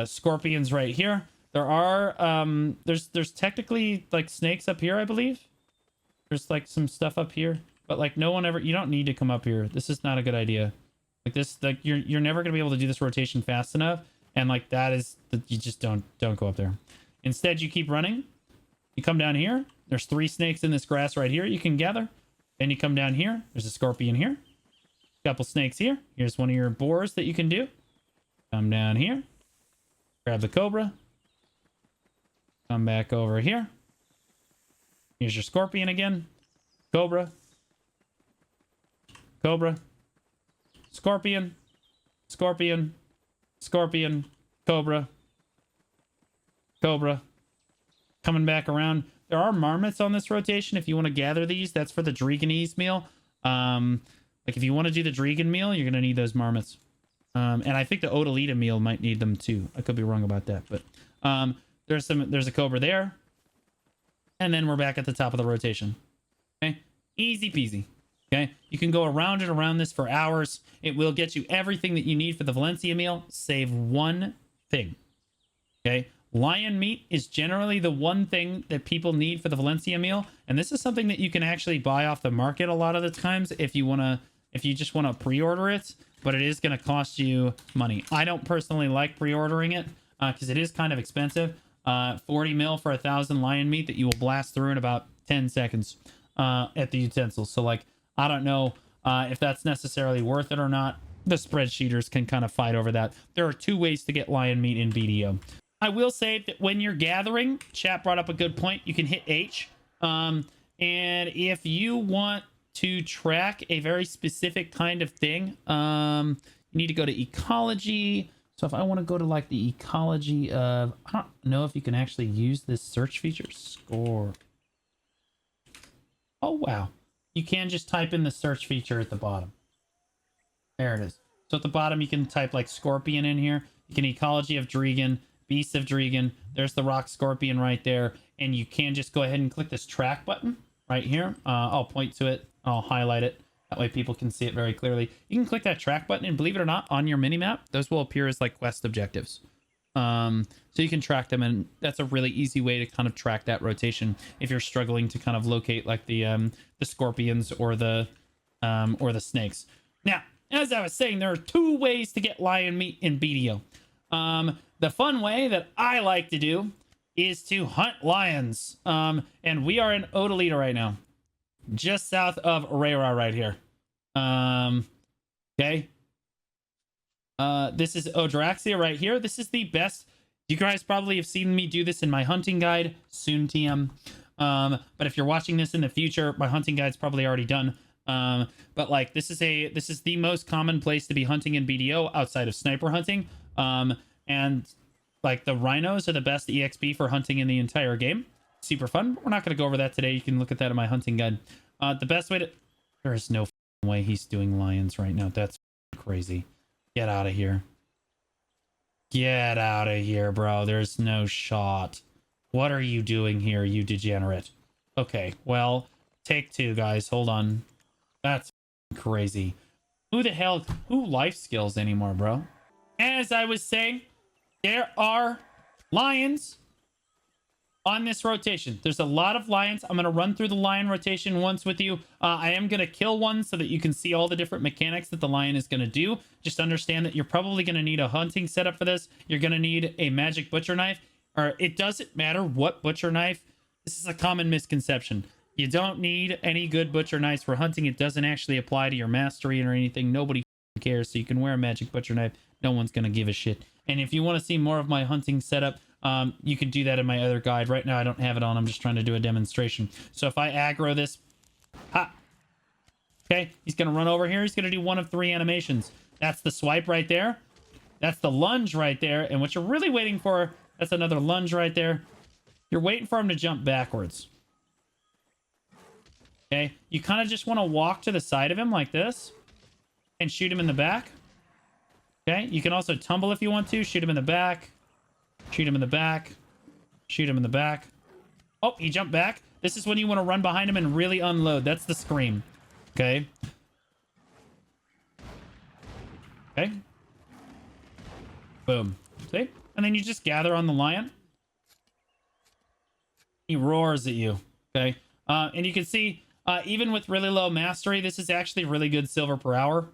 scorpions right here. There are there's technically like snakes up here, I believe. There's like some stuff up here, but like no one ever. You don't need to come up here. This is not a good idea. Like this, like you're never gonna be able to do this rotation fast enough, and like you just don't go up there. Instead, you keep running. You come down here. There's 3 snakes in this grass right here. You can gather. Then you come down here. There's a scorpion here. A couple snakes here. Here's one of your boars that you can do. Come down here. Grab the cobra. Come back over here. Here's your scorpion again. Cobra. Cobra. Scorpion. Scorpion. Scorpion. Cobra. Cobra. Coming back around. There are marmots on this rotation. If you want to gather these, that's for the Dreganese meal. Like if you want to do the Dregan meal, you're going to need those marmots. And I think the Odalita meal might need them too. I could be wrong about that, but there's a cobra there. And then we're back at the top of the rotation. Okay. Easy peasy. Okay. You can go around and around this for hours. It will get you everything that you need for the Valencia meal, save one thing. Okay. Lion meat is generally the one thing that people need for the Valencia meal. And this is something that you can actually buy off the market a lot of the times if you just want to pre-order it, but it is going to cost you money. I don't personally like pre-ordering it because it is kind of expensive. 40 mil for 1,000 lion meat that you will blast through in about 10 seconds at the utensils. So like, I don't know if that's necessarily worth it or not. The spreadsheeters can kind of fight over that. There are 2 ways to get lion meat in BDO. I will say that when you're gathering, chat brought up a good point. You can hit H. And if you want to track a very specific kind of thing, you need to go to ecology. So if I want to go to like the ecology of, I don't know if you can actually use this search feature. Score. Oh, wow. You can just type in the search feature at the bottom. There it is. So at the bottom, you can type like scorpion in here. You can ecology of Dregan, beast of Dregan. There's the rock scorpion right there. And you can just go ahead and click this track button right here. I'll point to it. I'll highlight it. That way people can see it very clearly. You can click that track button, and believe it or not, on your mini-map, those will appear as like quest objectives. So you can track them, and that's a really easy way to kind of track that rotation if you're struggling to kind of locate like the scorpions or the snakes. Now, as I was saying, there are 2 ways to get lion meat in BDO. The fun way that I like to do is to hunt lions. And we are in Odalita right now, just south of Arera right here. Okay. This is Odraxia right here. This is the best. You guys probably have seen me do this in my hunting guide, soon TM. But if you're watching this in the future, my hunting guide's probably already done. But like this is the most common place to be hunting in BDO outside of sniper hunting. And like the rhinos are the best EXP for hunting in the entire game. Super fun. We're not going to go over that today. You can look at that in my hunting guide. The best way to... There is no way he's doing lions right now. That's crazy. Get out of here. Get out of here, bro. There's no shot. What are you doing here, you degenerate? Okay, well, take 2, guys. Hold on. That's crazy. Who life skills anymore, bro? As I was saying, there are lions on this rotation. There's a lot of lions. I'm going to run through the lion rotation once with you. I am going to kill one so that you can see all the different mechanics that the lion is going to do. Just understand that you're probably going to need a hunting setup for this. You're going to need a magic butcher knife, or it doesn't matter what butcher knife. This is a common misconception. You don't need any good butcher knives for hunting. It doesn't actually apply to your mastery or anything. Nobody cares. So you can wear a magic butcher knife. No one's going to give a shit. And if you want to see more of my hunting setup, you can do that in my other guide. Right now, I don't have it on. I'm just trying to do a demonstration. So if I aggro this, ha! Okay, he's going to run over here. He's going to do one of 3 animations. That's the swipe right there. That's the lunge right there. And what you're really waiting for, that's another lunge right there. You're waiting for him to jump backwards. Okay, you kind of just want to walk to the side of him like this and shoot him in the back. Okay, you can also tumble if you want to. Shoot him in the back. Shoot him in the back. Shoot him in the back. Oh, he jumped back. This is when you want to run behind him and really unload. That's the scream. Okay. Okay. Boom. See? And then you just gather on the lion. He roars at you. Okay. And you can see, even with really low mastery, this is actually really good silver per hour.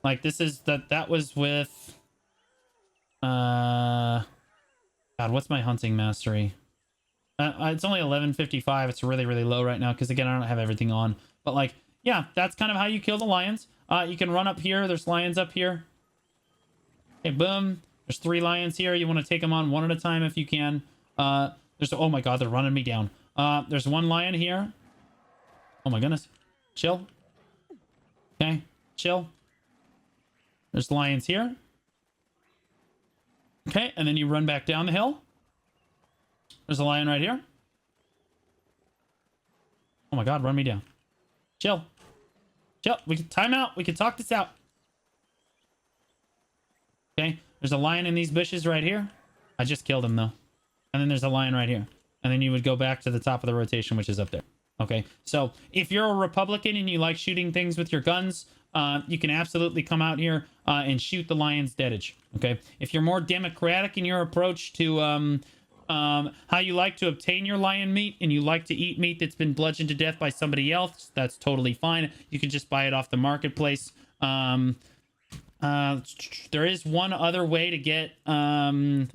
Like this is that was with... God, what's my hunting mastery? It's only 1155. It's really, really low right now because, again, I don't have everything on. But, like, yeah, that's kind of how you kill the lions. You can run up here. There's lions up here. Okay, boom. There's 3 lions here. You want to take them on one at a time if you can. Oh, my God, they're running me down. There's 1 lion here. Oh, my goodness. Chill. Okay, chill. There's lions here. Okay, and then you run back down the hill. There's a lion right here. Oh my God, run me down. Chill. Chill. We can time out. We can talk this out. Okay, there's a lion in these bushes right here. I just killed him though. And then there's a lion right here. And then you would go back to the top of the rotation, which is up there. Okay, so if you're a Republican and you like shooting things with your guns, you can absolutely come out here and shoot the lion's deadage. Okay, if you're more democratic in your approach to how you like to obtain your lion meat and you like to eat meat that's been bludgeoned to death by somebody else, that's totally fine. You can just buy it off the marketplace. There is one other way to get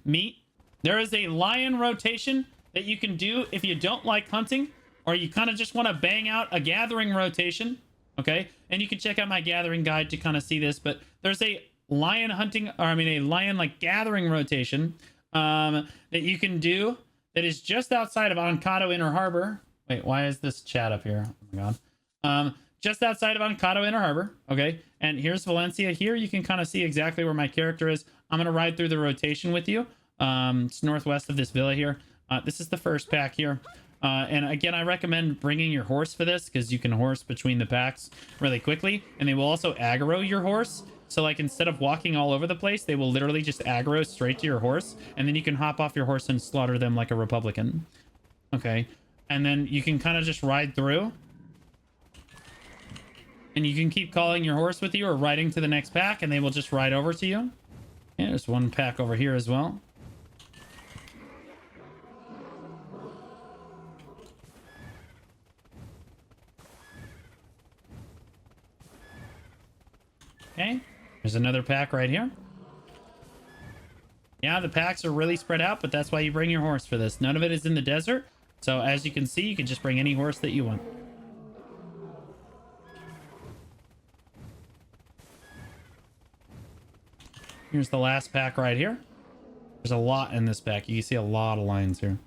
meat. There is a lion rotation that you can do if you don't like hunting, or you kind of just want to bang out a gathering rotation. Okay, and you can check out my gathering guide to kind of see this, but there's a lion hunting, or I mean a lion like gathering rotation that you can do that is just outside of Ancado Inner Harbor. Wait, why is this chat up here? Oh my God. Just outside of Ancado Inner Harbor. Okay, and here's Valencia. Here you can kind of see exactly where my character is. I'm going to ride through the rotation with you. It's northwest of this villa here. This is the first pack here. And again, I recommend bringing your horse for this because you can horse between the packs really quickly, and they will also aggro your horse. So like instead of walking all over the place, they will literally just aggro straight to your horse, and then you can hop off your horse and slaughter them like a Republican. Okay, and then you can kind of just ride through. And you can keep calling your horse with you or riding to the next pack, and they will just ride over to you. Yeah, there's one pack over here as well. Okay, there's another pack right here. Yeah, the packs are really spread out, but that's why you bring your horse for this. None of it is in the desert. So as you can see, you can just bring any horse that you want. Here's the last pack right here. There's a lot in this pack. You can see a lot of lines here.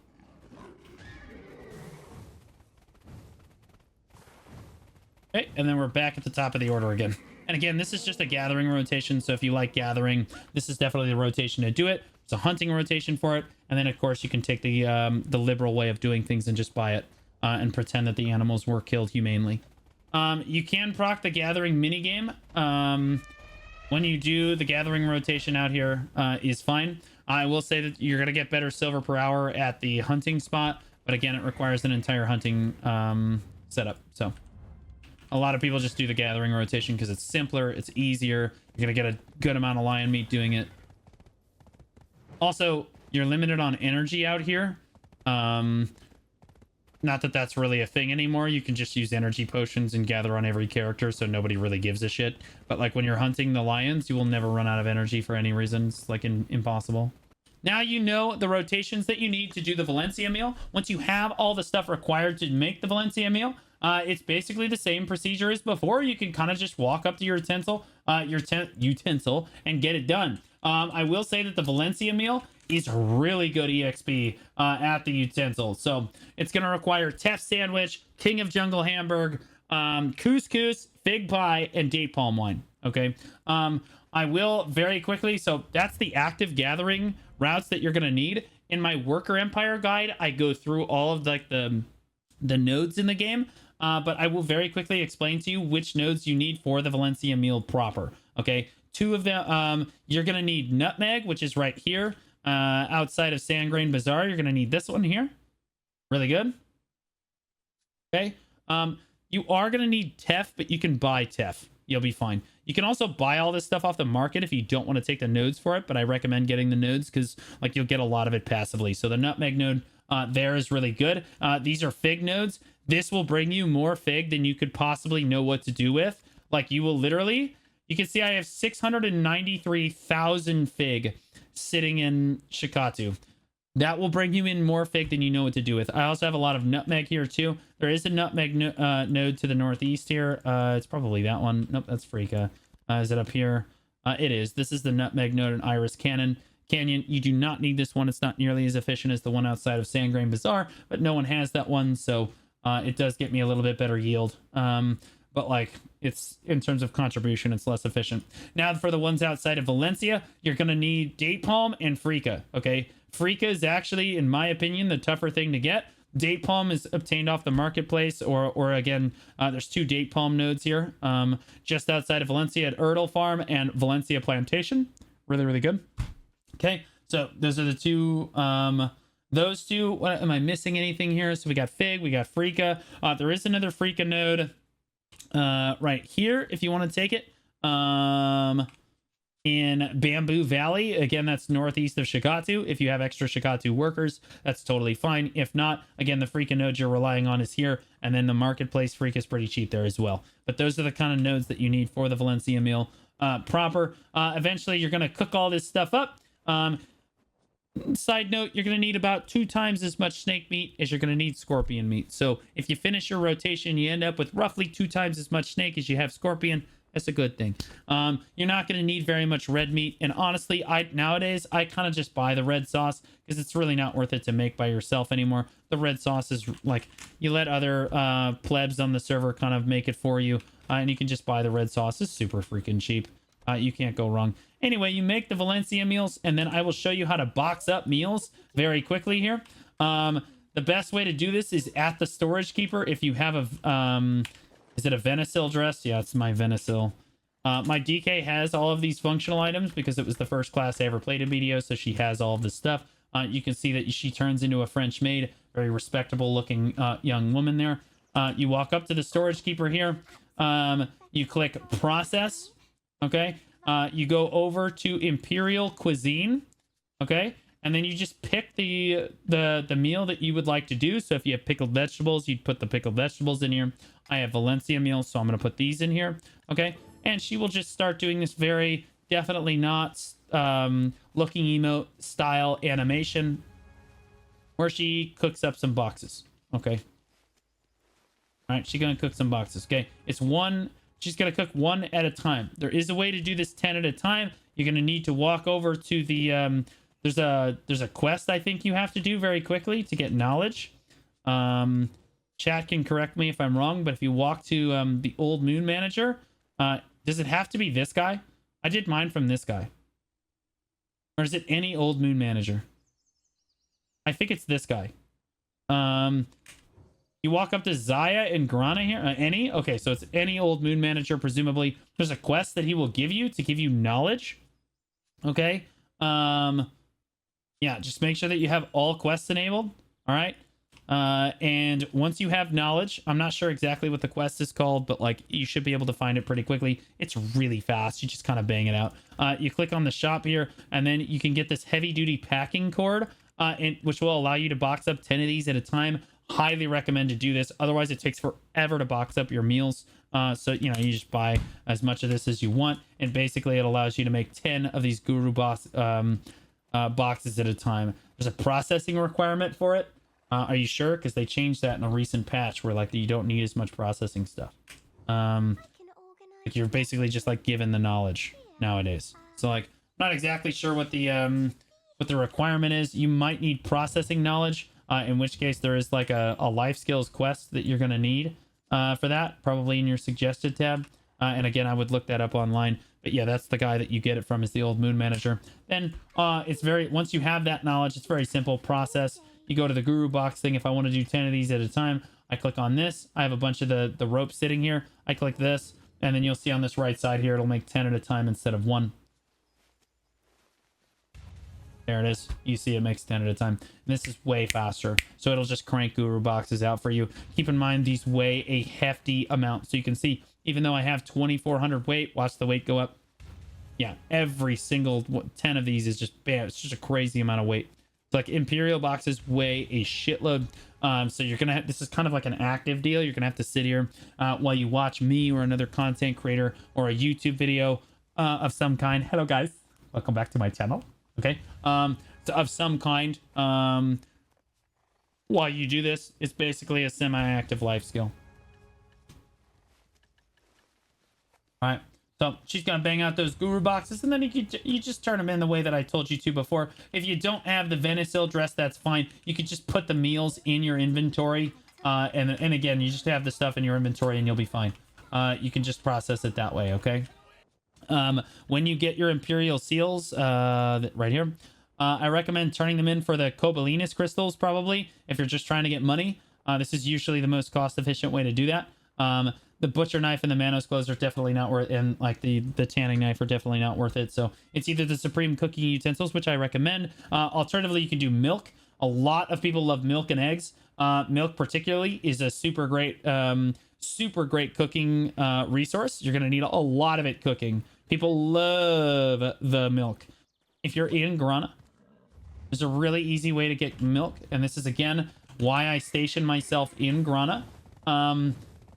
Okay, and then we're back at the top of the order again. And again, this is just a gathering rotation. So if you like gathering, this is definitely the rotation to do it. It's a hunting rotation for it. And then, of course, you can take the liberal way of doing things and just buy it and pretend that the animals were killed humanely. You can proc the gathering minigame. When you do the gathering rotation out here is fine. I will say that you're going to get better silver per hour at the hunting spot. But again, it requires an entire hunting setup. So a lot of people just do the gathering rotation because it's simpler, it's easier. You're going to get a good amount of lion meat doing it. Also, you're limited on energy out here. Not that that's really a thing anymore. You can just use energy potions and gather on every character, so nobody really gives a shit. But like when you're hunting the lions, you will never run out of energy for any reasons, like impossible. Now you know the rotations that you need to do the Valencia meal. Once you have all the stuff required to make the Valencia meal, it's basically the same procedure as before. You can kind of just walk up to your utensil and get it done. I will say that the Valencia meal is really good EXP at the utensil. So it's going to require Tef Sandwich, King of Jungle Hamburg, couscous, fig pie, and date palm wine. Okay. I will very quickly. So that's the active gathering routes that you're going to need. In my Worker Empire guide, I go through all of like the nodes in the game. But I will very quickly explain to you which nodes you need for the Valencia meal proper. Okay. Two of them, you're going to need nutmeg, which is right here. Outside of Sandgrain Bazaar, you're going to need this one here. Really good. Okay. You are going to need Tef, but you can buy Tef. You'll be fine. You can also buy all this stuff off the market if you don't want to take the nodes for it, but I recommend getting the nodes because like you'll get a lot of it passively. So the nutmeg node there is really good. These are fig nodes. This will bring you more fig than you could possibly know what to do with. Like you will literally, you can see I have 693,000 fig sitting in Shikatu. That will bring you in more fig than you know what to do with. I also have a lot of nutmeg here too. There is a nutmeg node to the northeast here. It's probably that one. Nope, that's Freaka. Is it up here? It is. This is the nutmeg node in Iris Canyon. You do not need this one. It's not nearly as efficient as the one outside of Sandgrain Bazaar, but no one has that one, so it does get me a little bit better yield. But like it's in terms of contribution, it's less efficient. Now for the ones outside of Valencia, you're going to need date palm and Freaka. Okay. Freaka is actually, in my opinion, the tougher thing to get. Date palm is obtained off the marketplace or again, there's two date palm nodes here, just outside of Valencia at Erdl Farm and Valencia Plantation. Really, really good. Okay. So those are the two, those two. What am I missing anything here? So we got fig, we got Freaka. There is another Freaka node right here if you want to take it in Bamboo Valley. Again, that's northeast of Shikatu. If you have extra Shikatu workers, that's totally fine. If not, again, the Freaka node you're relying on is here, and then the marketplace Freaka is pretty cheap there as well. But those are the kind of nodes that you need for the Valencia meal proper. Eventually you're going to cook all this stuff up. Side note, you're going to need about 2 times as much snake meat as you're going to need scorpion meat. So if you finish your rotation, you end up with roughly 2 times as much snake as you have scorpion. That's a good thing. You're not going to need very much red meat. And honestly, nowadays, I kind of just buy the red sauce because it's really not worth it to make by yourself anymore. The red sauce is like, you let other plebs on the server kind of make it for you. And you can just buy the red sauce. It's super freaking cheap. You can't go wrong. Anyway, you make the Valencia meals, and then I will show you how to box up meals very quickly here. The best way to do this is at the storage keeper. If you have a, is it a Venicil dress? Yeah, it's my Venicil. My DK has all of these functional items because it was the first class I ever played in BDO, so she has all of this stuff. You can see that she turns into a French maid, very respectable looking young woman there. You walk up to the storage keeper here. You click process. Okay. You go over to Imperial Cuisine. Okay. And then you just pick the meal that you would like to do. So if you have pickled vegetables, you'd put the pickled vegetables in here. I have Valencia meals, so I'm going to put these in here. Okay. And she will just start doing this very definitely not looking emote style animation where she cooks up some boxes. Okay. All right. She's going to cook some boxes. Okay. It's one. She's going to cook one at a time. There is a way to do this 10 at a time. You're going to need to walk over to the, there's a quest I think you have to do very quickly to get knowledge. Chat can correct me if I'm wrong, but if you walk to the old moon manager, does it have to be this guy? I did mine from this guy. Or is it any old moon manager? I think it's this guy. You walk up to Zaya and Grana here. Any? Okay, so it's any old moon manager, presumably. There's a quest that he will give you to give you knowledge. Okay. Yeah, just make sure that you have all quests enabled. All right. And once you have knowledge, I'm not sure exactly what the quest is called, but like you should be able to find it pretty quickly. It's really fast. You just kind of bang it out. You click on the shop here, and then you can get this heavy duty packing cord, which will allow you to box up 10 of these at a time. Highly recommend to do this. Otherwise, it takes forever to box up your meals. So, you know, you just buy as much of this as you want. And basically, it allows you to make 10 of these guru boxes at a time. There's a processing requirement for it. Are you sure? Because they changed that in a recent patch where like you don't need as much processing stuff. Like you're basically just like given the knowledge nowadays. So like, not exactly sure what the requirement is. You might need processing knowledge. In which case there is like a life skills quest that you're going to need for that, probably in your suggested tab. And again, I would look that up online. But yeah, that's the guy that you get it from, is the old moon manager. Then once you have that knowledge, it's very simple process. You go to the guru box thing. If I want to do 10 of these at a time, I click on this. I have a bunch of the ropes sitting here. I click this, and then you'll see on this right side here, it'll make 10 at a time instead of 1. There it is. You see it makes 10 at a time. And this is way faster. So it'll just crank guru boxes out for you. Keep in mind, these weigh a hefty amount. So you can see, even though I have 2,400 weight, watch the weight go up. Yeah, every single 10 of these is just, bam, it's just a crazy amount of weight. It's like Imperial boxes weigh a shitload. So you're going to have, this is kind of like an active deal. You're going to have to sit here while you watch me or another content creator or a YouTube video of some kind. Hello, guys. Welcome back to my channel. Okay, so of some kind, while you do this, it's basically a semi-active life skill. All right, so she's gonna bang out those guru boxes, and then you just turn them in the way that I told you to before. If you don't have the Venesil dress, that's fine. You could just put the meals in your inventory, and again, you just have the stuff in your inventory, and you'll be fine. You can just process it that way, okay? When you get your Imperial seals, right here, I recommend turning them in for the Cobalinus crystals, probably, if you're just trying to get money. This is usually the most cost-efficient way to do that. The butcher knife and the Manos gloves are definitely not worth, and like the tanning knife are definitely not worth it. So it's either the Supreme cooking utensils, which I recommend. Alternatively, you can do milk. A lot of people love milk and eggs. Milk particularly is a super great cooking resource. You're going to need a lot of it cooking. People love the milk. If you're in Grana, there's a really easy way to get milk. And this is, again, why I station myself in Grana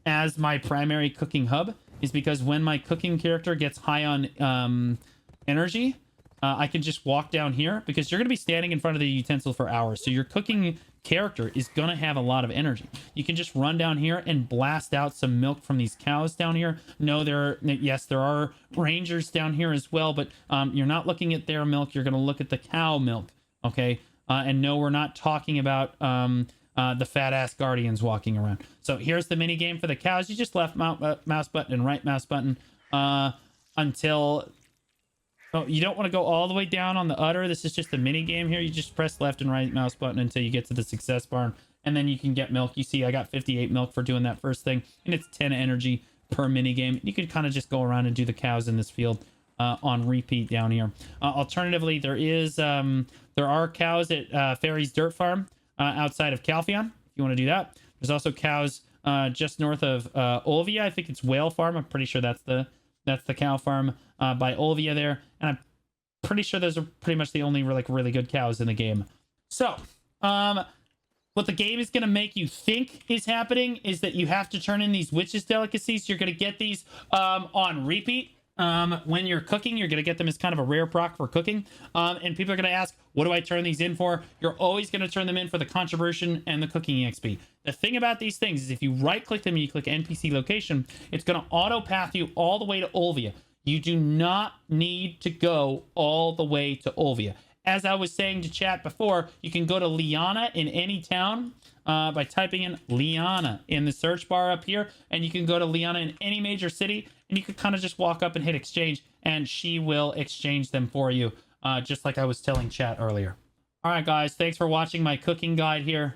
as my primary cooking hub, is because when my cooking character gets high on energy, I can just walk down here, because you're going to be standing in front of the utensil for hours. So your cooking character is going to have a lot of energy. You can just run down here and blast out some milk from these cows down here. No, there are rangers down here as well, but you're not looking at their milk. You're going to look at the cow milk, okay? And no, we're not talking about the fat-ass guardians walking around. So here's the mini game for the cows. You just left mouse button and right mouse button until... Oh, you don't want to go all the way down on the udder. This is just a mini game here. You just press left and right mouse button until you get to the success bar, and then you can get milk. You see, I got 58 milk for doing that first thing, and it's 10 energy per mini game. You could kind of just go around and do the cows in this field on repeat down here. Alternatively, there are cows at Fairy's Dirt Farm outside of Calpheon, if you want to do that. There's also cows just north of Olvia. I think it's Whale Farm. I'm pretty sure that's the cow farm by Olvia there, and I'm pretty sure those are pretty much the only really good cows in the game. So, what the game is going to make you think is happening is that you have to turn in these witches delicacies. You're going to get these on repeat. When you're cooking, you're going to get them as kind of a rare proc for cooking. And people are going to ask, what do I turn these in for? You're always going to turn them in for the contribution and the cooking EXP. The thing about these things is if you right click them and you click NPC location, it's going to auto path you all the way to Olvia. You do not need to go all the way to Olvia. As I was saying to chat before, you can go to Liana in any town by typing in Liana in the search bar up here, and you can go to Liana in any major city, and you can kind of just walk up and hit exchange, and she will exchange them for you, just like I was telling chat earlier. All right, guys, thanks for watching my cooking guide here.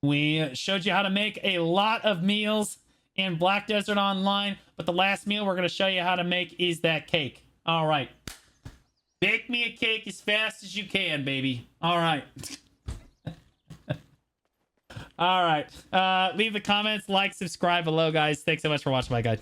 We showed you how to make a lot of meals in Black Desert Online, but the last meal we're going to show you how to make is that cake. All right. Bake me a cake as fast as you can, baby. All right. All right. Leave the comments, like, subscribe below, guys. Thanks so much for watching my guide.